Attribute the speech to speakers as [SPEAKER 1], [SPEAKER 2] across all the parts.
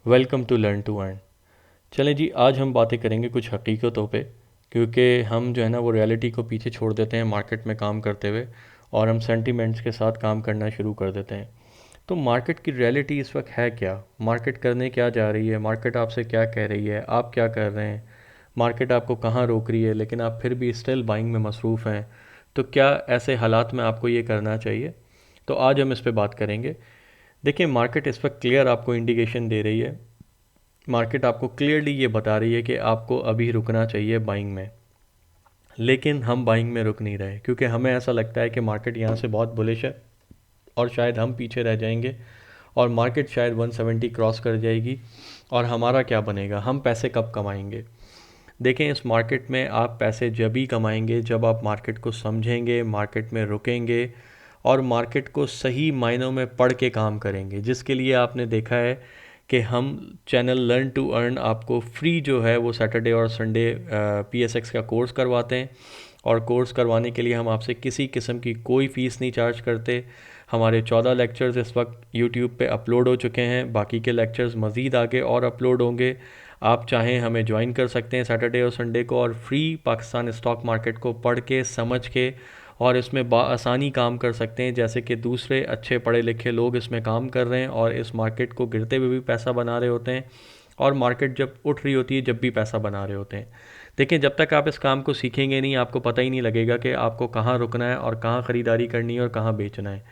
[SPEAKER 1] Welcome to learn to earn. चलें जी, आज हम बातें करेंगे कुछ हकीकतों पे, क्योंकि हम जो है ना वो रियलिटी को पीछे छोड़ देते हैं मार्केट में काम करते हुए, और हम सेंटिमेंट्स के साथ काम करना शुरू कर देते हैं। तो मार्केट की रियलिटी इस वक्त है क्या? मार्केट करने क्या जा रही है? मार्केट आपसे क्या कह रही है? आप क्या कर रहे हैं? मार्केट आपको कहाँ रोक रही है, लेकिन आप फिर भी स्टिल बाइंग में मसरूफ़ हैं? तो क्या ऐसे हालात में आपको ये करना चाहिए? तो आज हम इस पे बात करेंगे। देखिए, मार्केट इस वक्त क्लियर आपको इंडिकेशन दे रही है। मार्केट आपको क्लियरली ये बता रही है कि आपको अभी रुकना चाहिए बाइंग में, लेकिन हम बाइंग में रुक नहीं रहे, क्योंकि हमें ऐसा लगता है कि मार्केट यहाँ से बहुत बुलिश है और शायद हम पीछे रह जाएंगे, और मार्केट शायद 170 क्रॉस कर जाएगी, और हमारा क्या बनेगा? हम पैसे कब कमाएंगे? देखें, इस मार्केट में आप पैसे जब ही कमाएंगे जब आप मार्केट को समझेंगे, मार्केट में रुकेंगे, और मार्केट को सही मायनों में पढ़ के काम करेंगे, जिसके लिए आपने देखा है कि हम चैनल लर्न टू अर्न आपको फ्री जो है वो सैटरडे और संडे PSX का कोर्स करवाते हैं। और कोर्स करवाने के लिए हम आपसे किसी किस्म की कोई फ़ीस नहीं चार्ज करते। हमारे 14 लेक्चर्स इस वक्त यूट्यूब पे अपलोड हो चुके हैं, बाकी के लेक्चर्स मज़ीद आगे और अपलोड होंगे। आप चाहें हमें ज्वाइन कर सकते हैं सैटरडे और संडे को, और फ्री पाकिस्तान स्टॉक मार्केट को पढ़ के समझ के और इसमें आसानी काम कर सकते हैं, जैसे कि दूसरे अच्छे पढ़े लिखे लोग इसमें काम कर रहे हैं और इस मार्केट को गिरते हुए भी पैसा बना रहे होते हैं, और मार्केट जब उठ रही होती है जब भी पैसा बना रहे होते हैं। देखिए, जब तक आप इस काम को सीखेंगे नहीं, आपको पता ही नहीं लगेगा कि आपको कहाँ रुकना है और कहाँ ख़रीदारी करनी है और कहाँ बेचना है।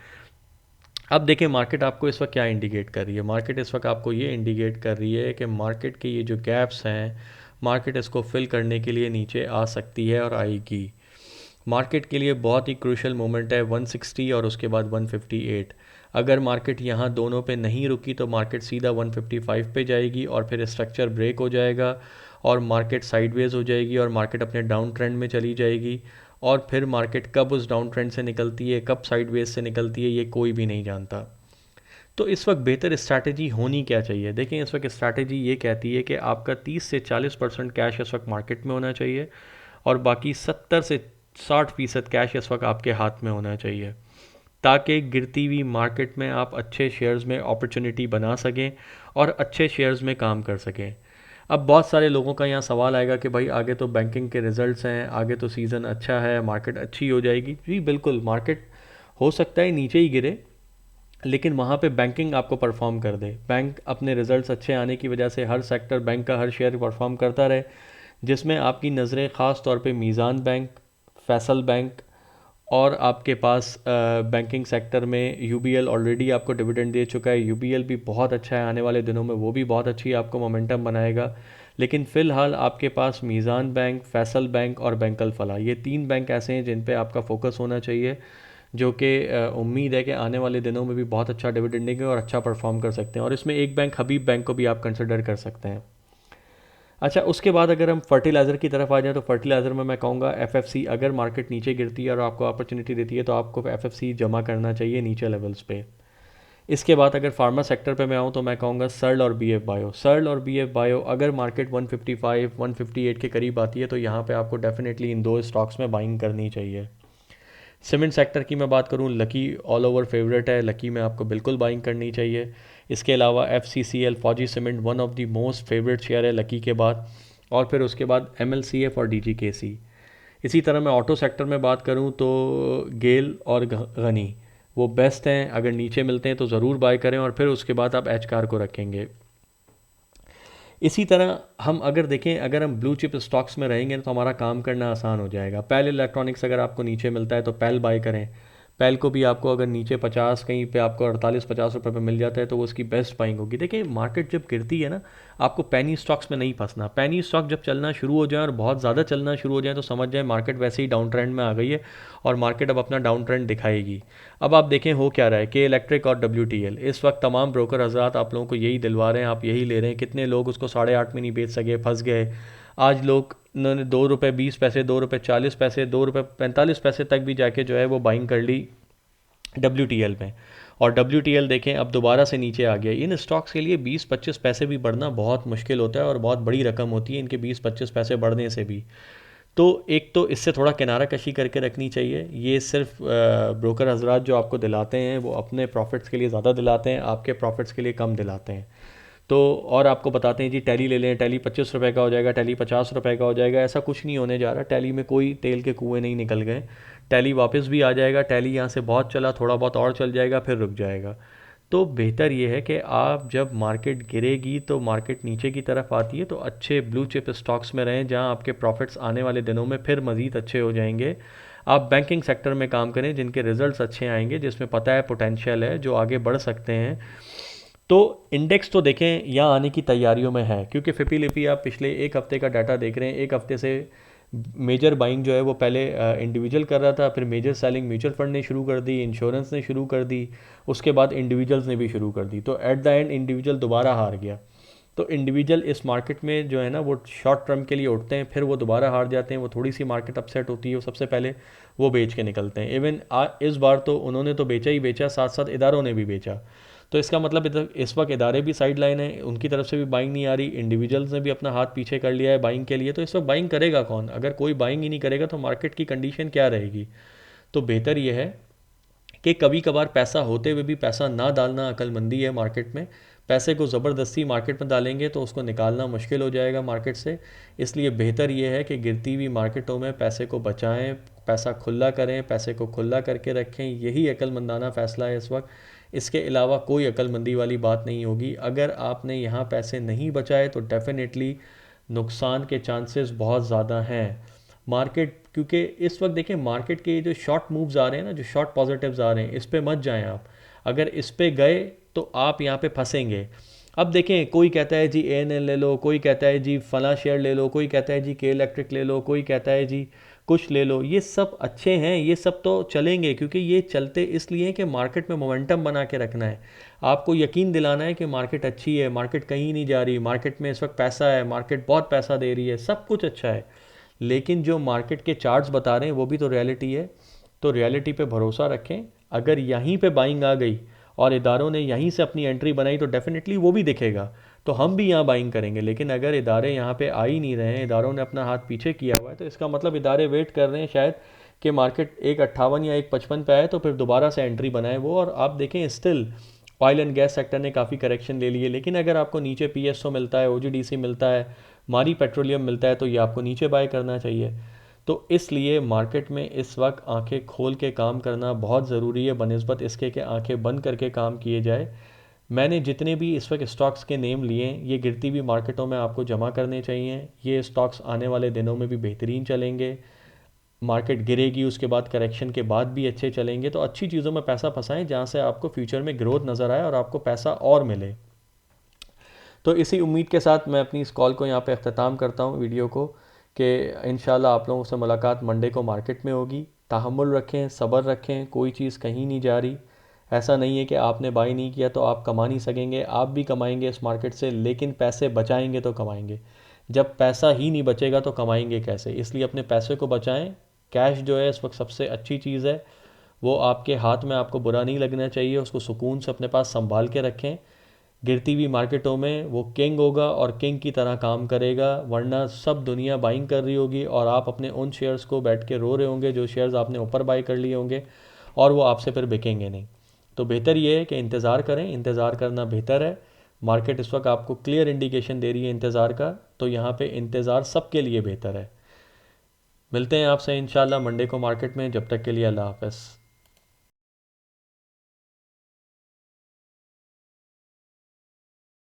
[SPEAKER 1] अब देखिए, मार्केट आपको इस वक्त क्या इंडिकेट कर रही है? मार्केट इस वक्त आपको ये इंडिकेट कर रही है कि मार्केट के ये जो गैप्स हैं, मार्केट इसको फिल करने के लिए नीचे आ सकती है और आएगी। मार्केट के लिए बहुत ही क्रूशल मोमेंट है 160 और उसके बाद 158। अगर मार्केट यहाँ दोनों पे नहीं रुकी तो मार्केट सीधा 155 पे जाएगी, और फिर स्ट्रक्चर ब्रेक हो जाएगा और मार्केट साइडवेज हो जाएगी और मार्केट अपने डाउन ट्रेंड में चली जाएगी। और फिर मार्केट कब उस डाउन ट्रेंड से निकलती है, कब साइडवेज से निकलती है, ये कोई भी नहीं जानता। तो इस वक्त बेहतर स्ट्रैटेजी होनी क्या चाहिए? देखें, इस वक्त स्ट्रैटेजी ये कहती है कि आपका 30 से 40% कैश इस वक्त मार्केट में होना चाहिए, और बाकी 70 से 60% कैश इस वक्त आपके हाथ में होना चाहिए, ताकि गिरती हुई मार्केट में आप अच्छे शेयर्स में अपॉर्चुनिटी बना सकें और अच्छे शेयर्स में काम कर सकें। अब बहुत सारे लोगों का यहाँ सवाल आएगा कि भाई आगे तो बैंकिंग के रिजल्ट्स हैं, आगे तो सीज़न अच्छा है, मार्केट अच्छी हो जाएगी। जी बिल्कुल, मार्केट हो सकता है नीचे ही गिरे, लेकिन वहाँ पे बैंकिंग आपको परफॉर्म कर दे। बैंक अपने रिजल्ट्स अच्छे आने की वजह से हर सेक्टर, बैंक का हर शेयर परफॉर्म करता रहे, जिसमें आपकी नज़रें ख़ास तौर पे मीज़ान बैंक, फैसल बैंक, और आपके पास बैंकिंग सेक्टर में UBL ऑलरेडी आपको डिविडेंड दे चुका है। UBL भी बहुत अच्छा है, आने वाले दिनों में वो भी बहुत अच्छी आपको मोमेंटम बनाएगा। लेकिन फ़िलहाल आपके पास मीज़ान बैंक, फैसल बैंक और बैंक अल फलाह, ये 3 बैंक ऐसे हैं जिन पे आपका फोकस होना चाहिए, जो कि उम्मीद है कि आने वाले दिनों में भी बहुत अच्छा डिविडेंड देंगे और अच्छा परफॉर्म कर सकते हैं। और इसमें एक बैंक हबीब बैंक को भी आप कंसिडर कर सकते हैं। अच्छा, उसके बाद अगर हम फर्टिलाइज़र की तरफ आ जाएँ, तो फर्टिलाइज़र में मैं कहूँगा FFC, अगर मार्केट नीचे गिरती है और आपको अपॉर्चुनिटी देती है तो आपको FFC जमा करना चाहिए नीचे लेवल्स पे। इसके बाद अगर फार्मा सेक्टर पे मैं आऊँ तो मैं कहूँगा सर्ल और BF बायो। सर्ल और BF बायो अगर मार्केट 155 158 के करीब आती है तो यहाँ पे आपको डेफिनेटली इन दो स्टॉक्स में बाइंग करनी चाहिए। सीमेंट सेक्टर की मैं बात करूँ, लकी ऑल ओवर फेवरेट है, लकी में आपको बिल्कुल बाइंग करनी चाहिए। इसके अलावा FCCL फौजी cement one of the most favourite share है लकी के बाद, और फिर उसके बाद MLCF और DGKC। इसी तरह मैं ऑटो सेक्टर में बात करूँ तो गेल और गनी वो बेस्ट हैं, अगर नीचे मिलते हैं तो ज़रूर बाय करें, और फिर उसके बाद आप एच कार को रखेंगे। इसी तरह हम अगर देखें, अगर हम ब्लू चिप स्टॉक्स में रहेंगे तो हमारा काम करना आसान हो जाएगा। पेल इलेक्ट्रॉनिक्स अगर आपको नीचे मिलता है तो पेल बाय करें। पेल को भी आपको अगर नीचे 50 कहीं पे आपको 48-50 रुपये पे मिल जाता है तो वो उसकी बेस्ट बाइंग होगी। देखिए, मार्केट जब गिरती है ना, आपको पैनी स्टॉक्स में नहीं फंसना। पैनी स्टॉक जब चलना शुरू हो जाए और बहुत ज़्यादा चलना शुरू हो जाए तो समझ जाए मार्केट वैसे ही डाउन ट्रेंड में आ गई है, और मार्केट अब अपना डाउन ट्रेंड दिखाएगी। अब आप देखें हो क्या रहा है, के इलेक्ट्रिक और WTL इस वक्त तमाम ब्रोकर हजरात आप लोगों को यही दिलवा रहे हैं, आप यही ले रहे हैं। कितने लोग उसको 8.5 में नहीं बेच सके, फंस गए। आज लोग उन्होंने ₹2.20, ₹2.40, ₹2.45 तक भी जाके जो है वो बाइंग कर ली WTL में। और WTL देखें अब दोबारा से नीचे आ गया। इन स्टॉक्स के लिए 20-25 पैसे भी बढ़ना बहुत मुश्किल होता है और बहुत बड़ी रकम होती है इनके 20-25 पैसे बढ़ने से भी। तो एक तो इससे थोड़ा किनारा कशी करके रखनी चाहिए। ये सिर्फ ब्रोकर हजरात जो आपको दिलाते हैं वो अपने प्रॉफिट्स के लिए ज़्यादा दिलाते हैं, आपके प्रॉफिट्स के लिए कम दिलाते हैं। तो और आपको बताते हैं जी टैली ले लें, टैली 25 रुपये का हो जाएगा, टैली 50 रुपये का हो जाएगा। ऐसा कुछ नहीं होने जा रहा, टैली में कोई तेल के कुएँ नहीं निकल गए। टैली वापस भी आ जाएगा, टैली यहाँ से बहुत चला, थोड़ा बहुत और चल जाएगा, फिर रुक जाएगा। तो बेहतर ये है कि आप जब मार्केट गिरेगी तो मार्केट नीचे की तरफ आती है तो अच्छे ब्लू चिप स्टॉक्स में रहें, जहां आपके प्रॉफिट्स आने वाले दिनों में फिर मज़ीद अच्छे हो जाएंगे। आप बैंकिंग सेक्टर में काम करें जिनके रिजल्ट्स अच्छे आएंगे, जिसमें पता है पोटेंशियल है, जो आगे बढ़ सकते हैं। तो इंडेक्स तो देखें यहाँ आने की तैयारियों में है, क्योंकि फिपी लिपी आप पिछले एक हफ्ते का डाटा देख रहे हैं। एक हफ्ते से मेजर बाइंग जो है वो पहले इंडिविजुअल कर रहा था, फिर मेजर सेलिंग म्यूचुअल फंड ने शुरू कर दी, इंश्योरेंस ने शुरू कर दी, उसके बाद इंडिविजुअल्स ने भी शुरू कर दी। तो एट द एंड इंडिविजुअल दोबारा हार गया। तो इंडिविजुअल इस मार्केट में जो है ना वो शॉर्ट टर्म के लिए उठते हैं, फिर वो दोबारा हार जाते हैं। वो थोड़ी सी मार्केट अपसेट होती है, वो सबसे पहले वो बेच के निकलते हैं। इवन इस बार तो उन्होंने तो बेचा ही बेचा, साथ साथ इदारों ने भी बेचा। तो इसका मतलब इस वक्त इदारे भी साइड लाइन है, उनकी तरफ से भी बाइंग नहीं आ रही, इंडिविजुअल्स ने भी अपना हाथ पीछे कर लिया है बाइंग के लिए। तो इस वक्त बाइंग करेगा कौन? अगर कोई बाइंग ही नहीं करेगा तो मार्केट की कंडीशन क्या रहेगी? तो बेहतर यह है कि कभी कभार पैसा होते हुए भी पैसा ना डालना अक्लमंदी है मार्केट में। पैसे को ज़बरदस्ती मार्केट में डालेंगे तो उसको निकालना मुश्किल हो जाएगा मार्केट से। इसलिए बेहतर ये है कि गिरती हुई मार्केटों में पैसे को बचाएं, पैसा खुला करें, पैसे को खुला करके रखें। यही अक्लमंदाना फ़ैसला है इस वक्त। इसके अलावा कोई अक्लमंदी वाली बात नहीं होगी। अगर आपने यहाँ पैसे नहीं बचाए तो डेफिनेटली नुकसान के चांसेस बहुत ज़्यादा हैं। मार्केट क्योंकि इस वक्त देखें मार्केट के जो शॉर्ट मूव्स आ रहे हैं ना, जो शॉर्ट पॉजिटिव्स आ रहे हैं, इस पे मत जाएं आप। अगर इस पे गए तो आप यहाँ पे फंसेंगे। अब देखें कोई कहता है जी ANL ले लो, कोई कहता है जी फला शेयर ले लो, कोई कहता है जी के इलेक्ट्रिक ले लो, कोई कहता है जी कुछ ले लो। ये सब अच्छे हैं, ये सब तो चलेंगे, क्योंकि ये चलते इसलिए कि मार्केट में मोमेंटम बना के रखना है। आपको यकीन दिलाना है कि मार्केट अच्छी है, मार्केट कहीं नहीं जा रही, मार्केट में इस वक्त पैसा है, मार्केट बहुत पैसा दे रही है, सब कुछ अच्छा है। लेकिन जो मार्केट के चार्ट्स बता रहे हैं वो भी तो रियलिटी है। तो रियलिटी पे भरोसा रखें। अगर यहीं पे बाइंग आ गई और इदारों ने यहीं से अपनी एंट्री बनाई तो डेफिनेटली वो भी दिखेगा, तो हम भी यहाँ बाइंग करेंगे। लेकिन अगर इदारे यहाँ पे आ ही नहीं रहे हैं, इदारों ने अपना हाथ पीछे किया हुआ है, तो इसका मतलब इदारे वेट कर रहे हैं शायद कि मार्केट 1.58 या 1.55 पे आए तो फिर दोबारा से एंट्री बनाए वो। और आप देखें still oil and gas sector ने काफ़ी करेक्शन ले ली है, लेकिन अगर आपको नीचे PSO मिलता है, OGDC मिलता है, मारी पेट्रोलियम मिलता है, तो ये आपको नीचे बाय करना चाहिए। तो इसलिए मार्केट में इस वक्त आंखें खोल के काम करना बहुत ज़रूरी है बनिस्बत इसके कि आंखें बंद करके काम किए जाए। मैंने जितने भी इस वक्त स्टॉक्स के नेम लिए हैं, ये गिरती हुई मार्केटों में आपको जमा करने चाहिए। ये स्टॉक्स आने वाले दिनों में भी बेहतरीन चलेंगे। मार्केट गिरेगी उसके बाद करेक्शन के बाद भी अच्छे चलेंगे। तो अच्छी चीज़ों में पैसा फंसाएं जहाँ से आपको फ्यूचर में ग्रोथ नज़र आए और आपको पैसा और मिले। तो इसी उम्मीद के साथ मैं अपनी इस कॉल को यहाँ पे अख्ताम करता हूँ, वीडियो को, कि इंशाल्लाह आप लोगों से मुलाकात मंडे को मार्केट में होगी। तहम्मुल रखें, सब्र रखें, कोई चीज़ कहीं नहीं जा रही। ऐसा नहीं है कि आपने बाई नहीं किया तो आप कमा नहीं सकेंगे, आप भी कमाएंगे इस मार्केट से, लेकिन पैसे बचाएंगे तो कमाएंगे। जब पैसा ही नहीं बचेगा तो कमाएंगे कैसे? इसलिए अपने पैसे को बचाएं। कैश जो है इस वक्त सबसे अच्छी चीज़ है, वो आपके हाथ में, आपको बुरा नहीं लगना चाहिए, उसको सुकून से अपने पास संभाल के रखें। गिरती हुई मार्केटों में वो किंग होगा और किंग की तरह काम करेगा, वरना सब दुनिया बाइंग कर रही होगी और आप अपने उन शेयर्स को बैठ के रो रहे होंगे जो शेयर्स आपने ऊपर बाई कर लिए होंगे, और वो आपसे फिर बिकेंगे नहीं। तो बेहतर ये है कि इंतज़ार करें, इंतज़ार करना बेहतर है। मार्केट इस वक्त आपको क्लियर इंडिकेशन दे रही है इंतज़ार का, तो यहाँ पे इंतज़ार सबके लिए बेहतर है। मिलते हैं आपसे इंशाल्लाह मंडे को मार्केट में। जब तक के लिए अल्लाह हाफ़िज़।